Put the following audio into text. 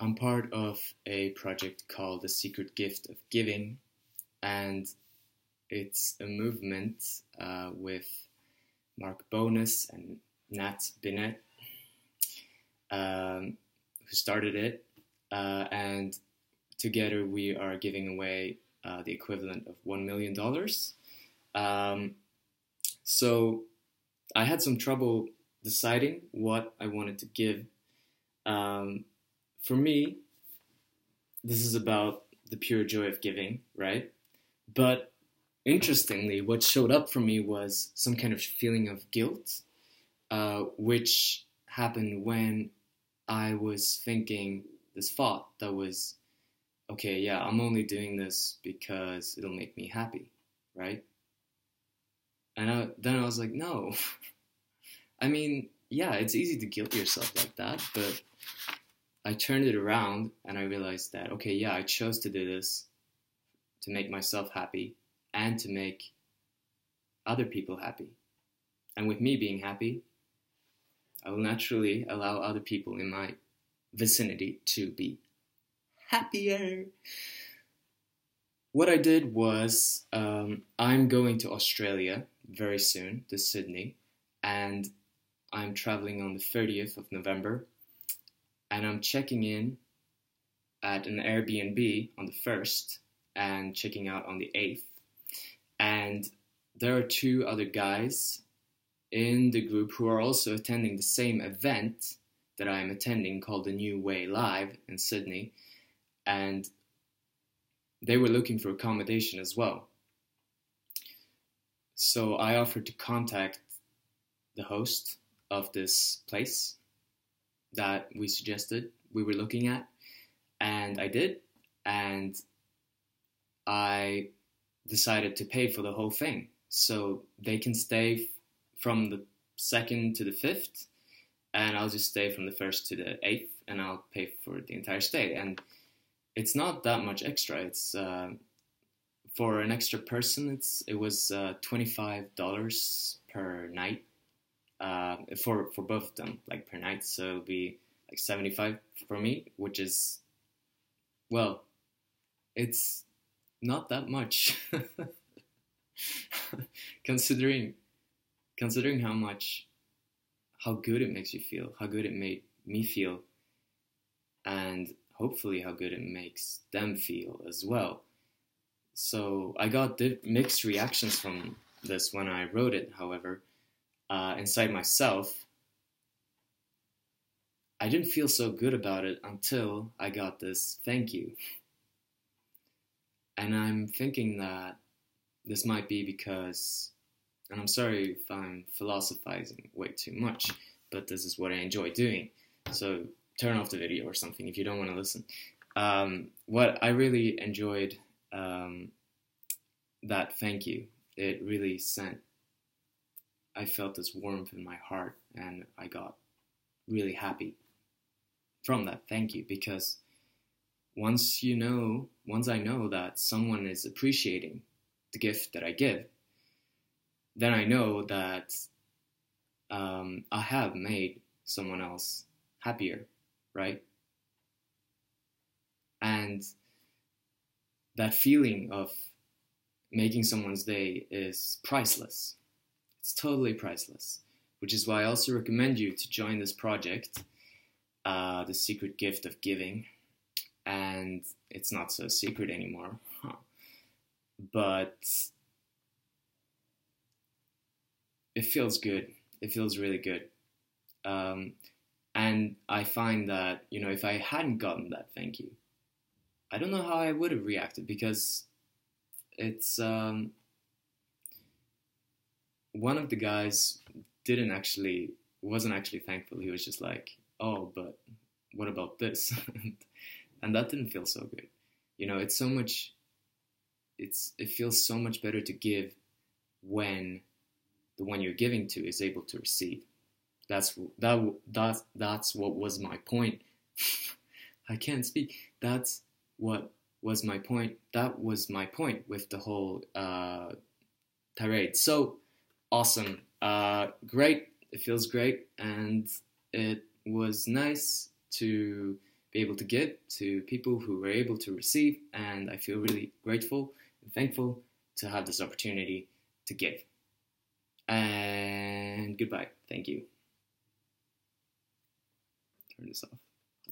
I'm part of a project called The Secret Gift of Giving, and it's a movement with Mark Bonus and Nat Binet, who started it, and together we are giving away the equivalent of $1 million. So I had some trouble deciding what I wanted to give. For me, this is about the pure joy of giving, right? But interestingly, what showed up for me was some kind of feeling of guilt, which happened when I was thinking this thought that was, okay, yeah, I'm only doing this because it'll make me happy, right? And then I was like, no. I mean, yeah, it's easy to guilt yourself like that, but I turned it around and I realized that, okay, yeah, I chose to do this to make myself happy and to make other people happy. And with me being happy, I will naturally allow other people in my vicinity to be happier. What I did was, I'm going to Australia very soon, to Sydney, and I'm traveling on the 30th of November, and I'm checking in at an Airbnb on the 1st and checking out on the 8th. And there are two other guys in the group who are also attending the same event that I am attending called The New Way Live in Sydney. And they were looking for accommodation as well. So I offered to contact the host of this place that we suggested we were looking at, and I did, and I decided to pay for the whole thing, so they can stay from the 2nd to the 5th, and I'll just stay from the 1st to the 8th, and I'll pay for the entire stay. And it's not that much extra. It's for an extra person, it was $25 per night. For both of them, like per night, so it'll be like $75 for me, which is, well, it's not that much considering how good it makes you feel, how good it made me feel, and hopefully how good it makes them feel as well. So I got mixed reactions from this when I wrote it, however. Inside myself, I didn't feel so good about it until I got this thank you. And I'm thinking that this might be because, and I'm sorry if I'm philosophizing way too much, but this is what I enjoy doing. So turn off the video or something if you don't want to listen. What I really enjoyed, that thank you, it really I felt this warmth in my heart, and I got really happy from that thank you, because once I know that someone is appreciating the gift that I give, then I know that I have made someone else happier, right? And that feeling of making someone's day is priceless. It's totally priceless, which is why I also recommend you to join this project, The Secret Gift of Giving. And it's not so secret anymore, but it feels good. It feels really good. And I find that, if I hadn't gotten that thank you, I don't know how I would have reacted, because it's... one of the guys wasn't actually thankful. He was just like, oh, but what about this? And that didn't feel so good. It feels so much better to give when the one you're giving to is able to receive. That's what was my point. I can't speak. That's what was my point. That was my point with the whole tirade. So awesome. Great. It feels great. And it was nice to be able to give to people who were able to receive, and I feel really grateful and thankful to have this opportunity to give. And goodbye. Thank you. Turn this off.